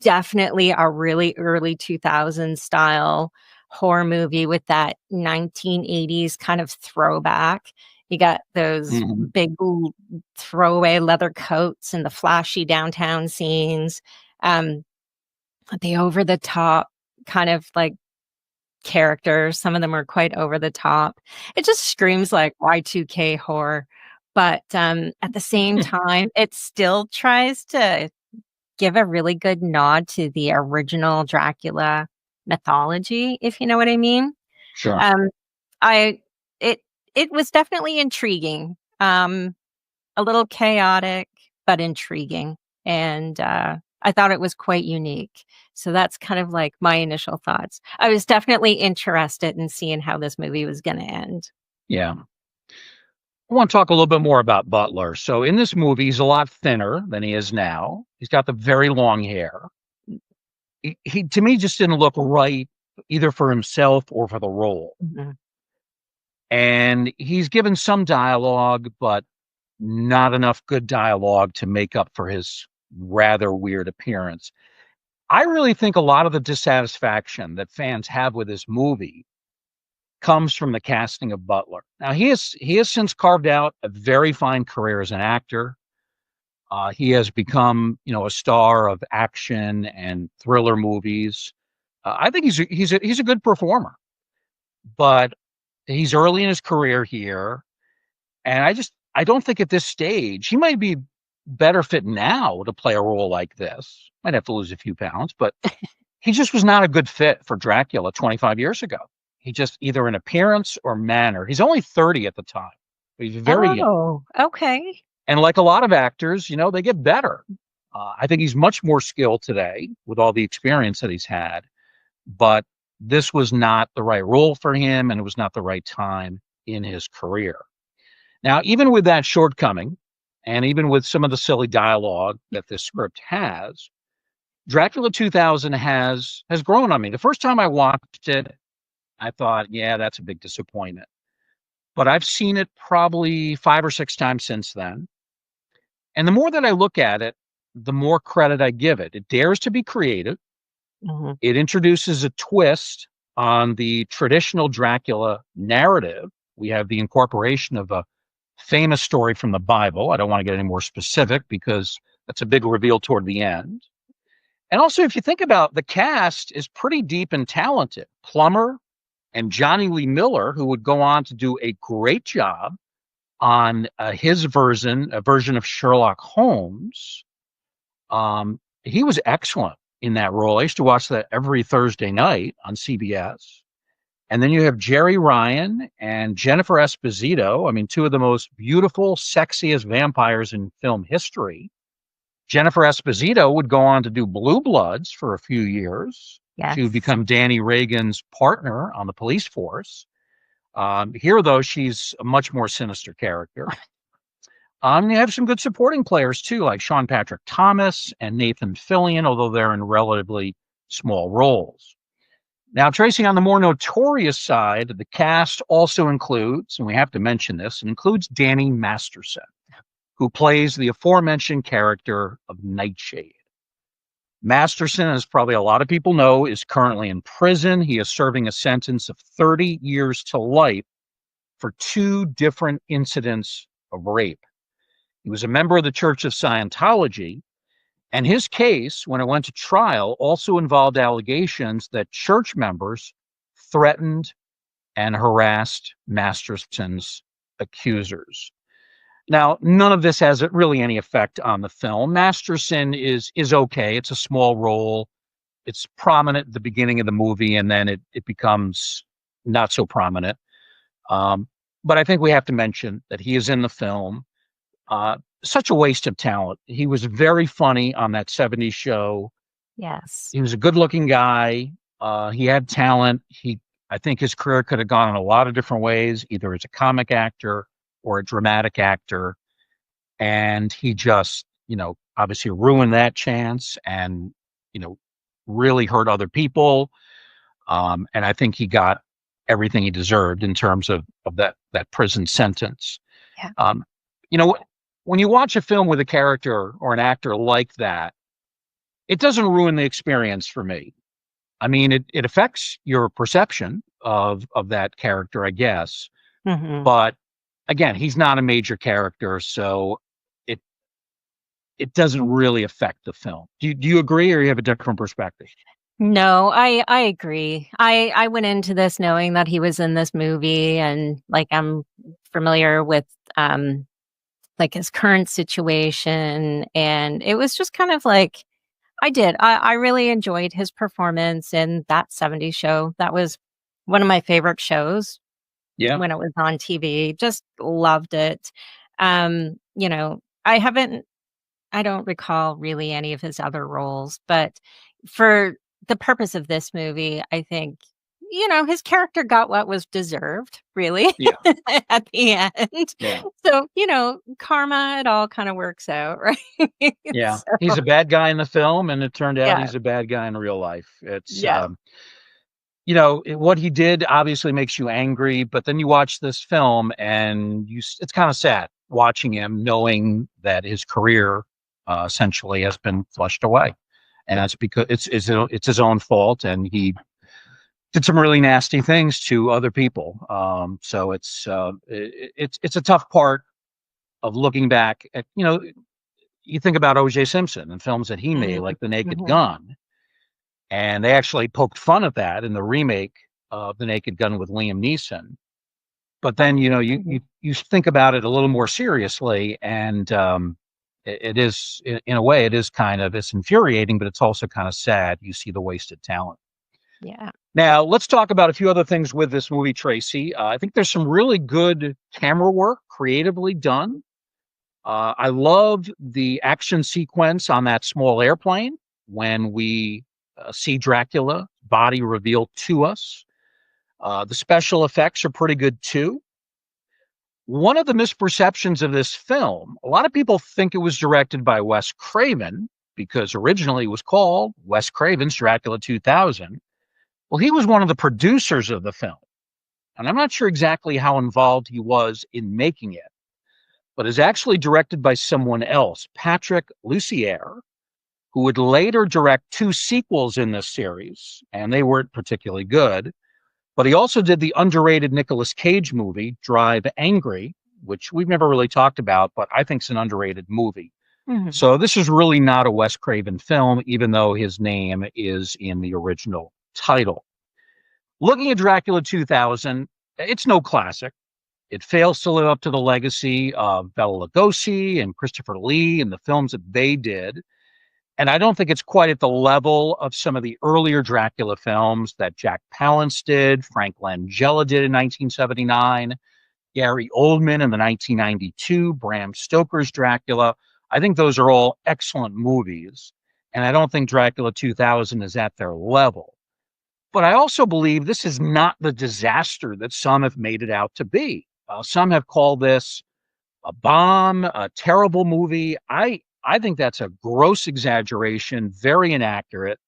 Definitely a really early 2000s style horror movie with that 1980s kind of throwback. You got those Mhm. big throwaway leather coats and the flashy downtown scenes, um, the over the top kind of, like, characters. Some of them are quite over the top. It just screams like Y2K horror, but, at the same time, it still tries to give a really good nod to the original Dracula mythology, if you know what I mean. Sure. Um, I it it was definitely intriguing, a little chaotic, but intriguing, and, I thought it was quite unique. So that's kind of like my initial thoughts. I was definitely interested in seeing how this movie was gonna end. Yeah. I want to talk a little bit more about Butler. So in this movie, he's a lot thinner than he is now. He's got the very long hair. He to me just didn't look right either for himself or for the role. Mhm. And he's given some dialogue, but not enough good dialogue to make up for his rather weird appearance. I really think a lot of the dissatisfaction that fans have with this movie comes from the casting of Butler. Now he has since carved out a very fine career as an actor. He has become, a star of action and thriller movies. I think he's a good performer, but he's early in his career here, and I don't think at this stage he might be better fit now to play a role like this. Might have to lose a few pounds, but he just was not a good fit for Dracula 25 years ago. He just either in appearance or manner. He's only 30 at the time. He's very young. Oh, okay. And like a lot of actors, they get better. I think he's much more skilled today with all the experience that he's had, but this was not the right role for him, and it was not the right time in his career. Now, even with that shortcoming, and even with some of the silly dialogue that this script has, Dracula 2000 has grown on me. The first time I watched it, I thought, yeah, that's a big disappointment. But I've seen it probably 5 or 6 times since then. And the more that I look at it, the more credit I give it. It dares to be creative. Mhm. It introduces a twist on the traditional Dracula narrative. We have the incorporation of a famous story from the Bible. I don't want to get any more specific because that's a big reveal toward the end. And also, if you think about the cast is pretty deep and talented. Plummer and Johnny Lee Miller, who would go on to do a great job on his version, a version of Sherlock Holmes. He was excellent in that role. I used to watch that every Thursday night on CBS. And then you have Jerry Ryan and Jennifer Esposito. I mean, two of the most beautiful, sexiest vampires in film history. Jennifer Esposito would go on to do Blue Bloods for a few years. She would Yes. become Danny Reagan's partner on the police force. Here, though, she's a much more sinister character. You have some good supporting players too, like Sean Patrick Thomas and Nathan Fillion, although they're in relatively small roles. Now, Tracy, on the more notorious side, the cast also includes, and we have to mention this, it includes Danny Masterson, who plays the aforementioned character of Nightshade. Masterson, as probably a lot of people know, is currently in prison. He is serving a sentence of 30 years to life for 2 different incidents of rape. He was a member of the Church of Scientology, And his case, when it went to trial, also involved allegations that church members threatened and harassed Masterson's accusers. Now, none of this has really any effect on the film. Masterson is okay. It's a small role. It's prominent at the beginning of the movie, and then it becomes not so prominent. But I think we have to mention that he is in the film. Such a waste of talent. He was very funny on that 70s show. Yes. He was a good-looking guy. He had talent. I think his career could have gone in a lot of different ways, either as a comic actor or a dramatic actor. And he just, obviously ruined that chance and, really hurt other people. And I think he got everything he deserved in terms of that prison sentence. Yeah. When you watch a film with a character or an actor like that, it doesn't ruin the experience for me. I mean, it affects your perception of that character, I guess. Mm-hmm. But again, he's not a major character, so it doesn't really affect the film. Do you agree, or you have a different perspective? No, I agree. I went into this knowing that he was in this movie, and like I'm familiar with like his current situation, and it was just kind of like I really enjoyed his performance in that 70s show. That was one of my favorite shows Yeah. when it was on TV. Just loved it. I don't recall really any of his other roles, but for the purpose of this movie, I think, his character got what was deserved, really, Yeah. at the end. Yeah. So, karma, it all kind of works out, right? Yeah. So, He's a bad guy in the film, and it turned out yeah, he's a bad guy in real life. It's, yeah, what he did obviously makes you angry, but then you watch this film and it's kind of sad watching him knowing that his career essentially has been flushed away. And that's because it's his own fault, and he did some really nasty things to other people. So it's a tough part of looking back at, you think about O.J. Simpson and films that he made, like The Naked mhm, Gun, and they actually poked fun at that in the remake of The Naked Gun with Liam Neeson. But then, mhm. you think about it a little more seriously, and it is, in a way, it's infuriating, but it's also kind of sad. You see the wasted talent. Yeah. Now, let's talk about a few other things with this movie, Tracy. I think there's some really good camera work, creatively done. I love the action sequence on that small airplane when we see Dracula body revealed to us. The special effects are pretty good too. One of the misperceptions of this film, a lot of people think it was directed by Wes Craven because originally it was called Wes Craven's Dracula 2000. Well, he was one of the producers of the film, and I'm not sure exactly how involved he was in making it, but is actually directed by someone else, Patrick Lussier, who would later direct two sequels in this series, and they weren't particularly good. But he also did the underrated Nicolas Cage movie, Drive Angry, which we've never really talked about, but I think it's an underrated movie. Mhm. So this is really not a Wes Craven film, even though his name is in the original title. Looking at Dracula 2000, it's no classic. It fails to live up to the legacy of Bela Lugosi and Christopher Lee and the films that they did. And I don't think it's quite at the level of some of the earlier Dracula films that Jack Palance did, Frank Langella did in 1979, Gary Oldman in the 1992 Bram Stoker's Dracula. I think those are all excellent movies. And I don't think Dracula 2000 is at their level. But I also believe this is not the disaster that some have made it out to be. Some have called this a bomb, a terrible movie. I think that's a gross exaggeration, very inaccurate.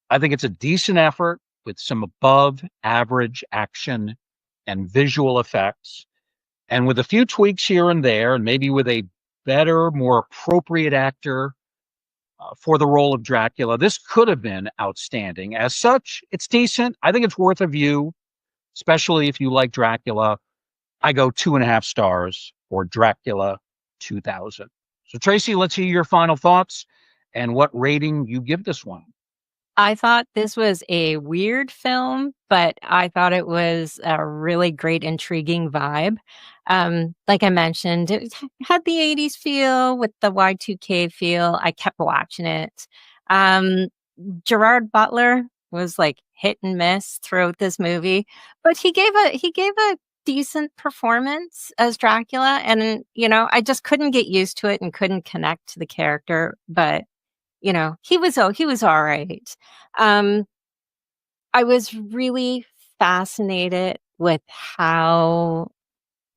I think it's a decent effort with some above average action and visual effects. And with a few tweaks here and there, and maybe with a better, more appropriate actor for the role of Dracula, this could have been outstanding. As such, it's decent. I think it's worth a view, especially if you like Dracula. I go 2.5 stars for Dracula 2000. So, Tracy, let's hear your final thoughts. and what rating you give this one. I thought this was a weird film, but I thought it was a really great, intriguing vibe. Like I mentioned, it had the 80s feel with the Y2K feel. I kept watching it. Um, Gerard Butler was like hit and miss throughout this movie, but he gave a decent performance as Dracula, and I just couldn't get used to it and couldn't connect to the character, but he was all right. Um, I was really fascinated with how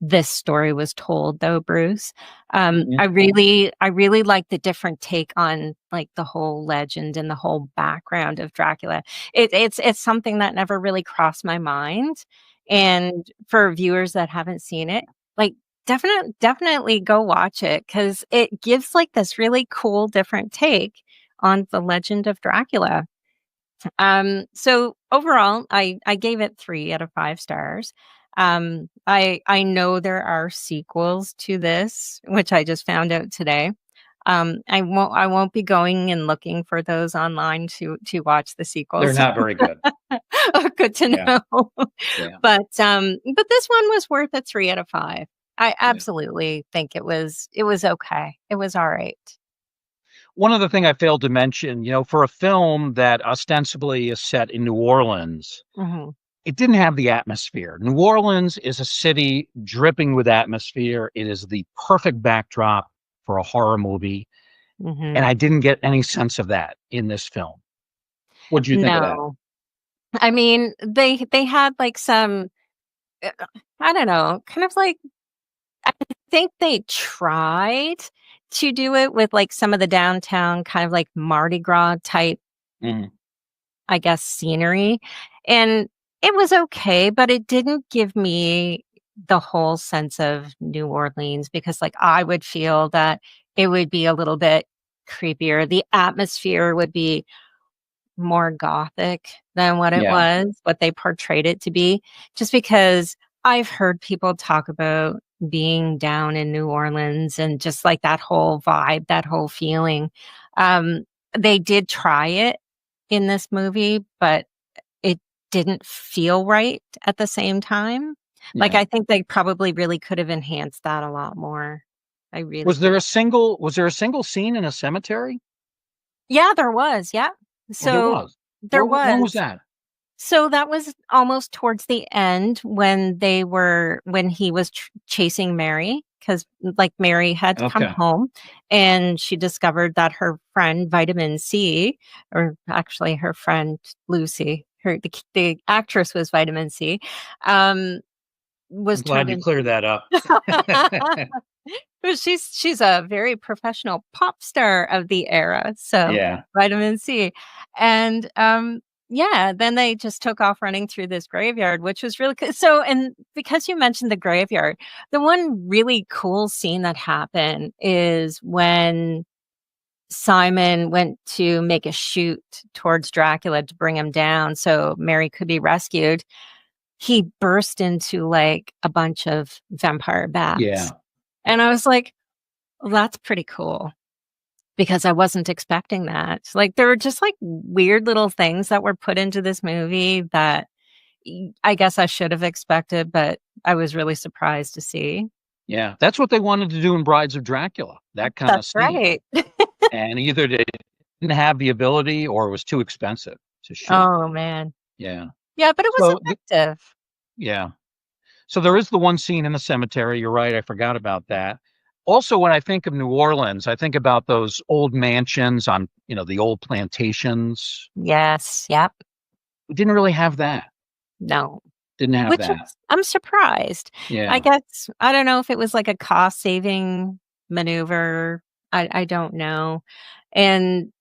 this story was told, though, Bruce. Mhm. I really like the different take on, like, the whole legend and the whole background of Dracula. It's something that never really crossed my mind, and for viewers that haven't seen it, like, definitely go watch it because it gives, like, this really cool different take on the legend of Dracula. So overall, I gave it 3 out of 5 stars. I know there are sequels to this, which I just found out today. I won't be going and looking for those online to watch the They're sequels. not very good. Oh, good to Yeah, know. yeah, But this one was worth a 3 out of 5. I yeah. absolutely think it was okay. It was all right. One other thing I failed to mention, for a film that ostensibly is set in New Orleans, Mhm, it didn't have the atmosphere. New Orleans is a city dripping with atmosphere. It is the perfect backdrop for a horror movie, and mhm. I didn't get any sense of that in this film. What'd you think of that? No. I mean, they had, like, some, I don't know, kind of like I think they tried to do it with, like, some of the downtown kind of like Mardi Gras type, Mhm. I guess, scenery, and it was okay, but it didn't give me the whole sense of New Orleans because, like, I would feel that it would be a little bit creepier. The atmosphere would be more gothic than Yeah, what they portrayed it to be, just because I've heard people talk about being down in New Orleans and just like that whole vibe, that whole feeling. Um, they did try it in this movie, but it didn't feel right at the same time. Like, yeah. I think they probably really could have enhanced that a lot more. I really Was there do. a single scene in a cemetery? Yeah, there was. Yeah. Oh, there So was. there When was was. that? So that was almost towards the end when he was chasing Mary, because like Mary had come Okay. home and she discovered that her friend Vitamin C, or actually her friend Lucy, the actress was Vitamin C, um, I'm was glad turned you in. cleared that up. Well, she's a very professional pop star of the era, so Yeah, Vitamin C, and, yeah, then they just took off running through this graveyard, which was really coo so and because you mentioned the graveyard, the one really cool scene that happened is when Simon went to make a shoot towards Dracula to bring him down so Mary could be rescued. He burst into, like, a bunch of vampire bats, yeah, and I was like, well, that's pretty cool because I wasn't expecting that. Like, there were just, like, weird little things that were put into this movie that I guess I should have expected, but I was really surprised to see. yeah. That's what they wanted to do in Brides of Dracula, that kinda That's scene, right. and either they didn't have the ability or it was too expensive to shoot. Oh, man. Yeah. Yeah, but it was So the effective. yeah. So there is the one scene in the cemetery, you're right, I forgot about that. Also, when I think of New Orleans, I think about those old mansions on, the old plantations. Yes, yep. We didn't really have that. No. Didn't have Which that. is I'm surprised. I Yeah. guess I don't know if it was like a cost saving maneuver. I don't know. And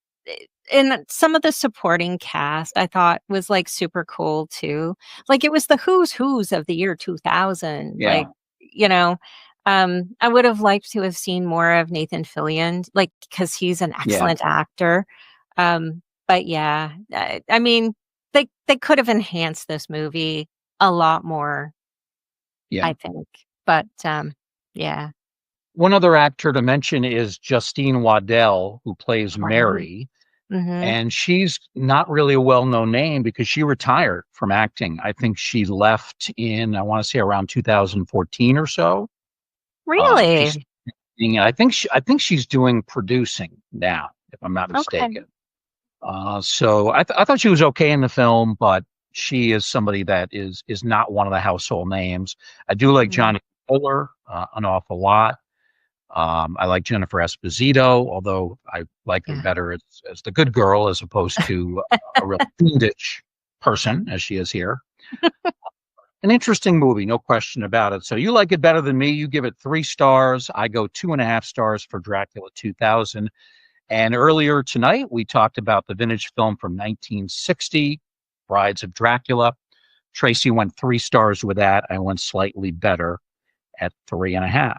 and some of the supporting cast I thought was like super cool too. Like it was the who's of the year 2000. Yeah. Like, you know, I would have liked to have seen more of Nathan Fillion, like because he's an Yeah. excellent actor. But yeah, I mean, they could have enhanced this movie a lot more, Yeah. I think. But, yeah. One other actor to mention is Justine Waddell, who plays Right. Mary. Mm-hmm. And she's not really a well-known name because she retired from acting. I think she left in, I want to say around 2014 or so. She's, Really? I think she's doing producing now, if I'm not Okay. mistaken. So I thought she was okay in the film, but she is somebody that is not one of the household names. I do like Mm, Johnny Fuller an awful lot. I like Jennifer Esposito, although I like her yeah. better as the good girl as opposed to a real fiendish person as she is here. An interesting movie, no question about it. So you like it better than me. You give it 3 stars. I go 2.5 stars for Dracula 2000. And earlier tonight, we talked about the vintage film from 1960, Brides of Dracula. Tracy went 3 stars with that. I went slightly better at 3.5.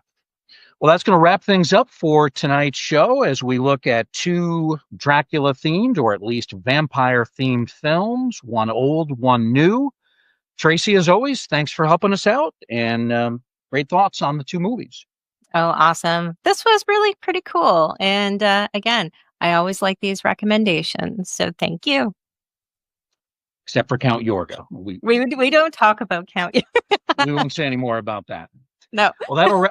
Well, that's going to wrap things up for tonight's show as we look at 2 Dracula themed, or at least vampire themed films, one old, one new. Tracy, as always, thanks for helping us out and great thoughts on the 2 movies, Oh, awesome. This was really pretty cool. And again, I always like these recommendations. So thank you. except for Count Yorga. We, We don't talk about Count. we won't say any more about that. No. Well,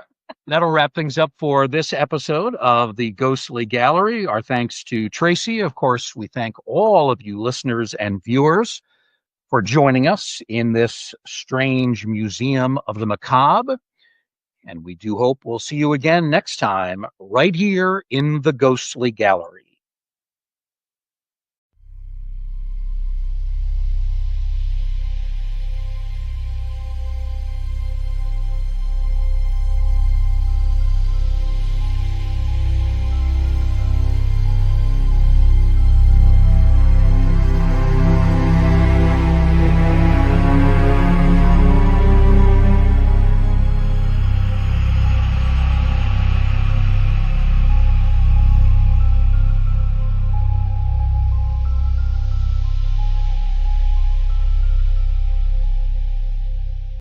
that'll wrap things up for this episode of the Ghostly Gallery. Our thanks to Tracy. Of course, we thank all of you listeners and viewers for joining us in this strange museum of the macabre. And we do hope we'll see you again next time, right here in the Ghostly Gallery.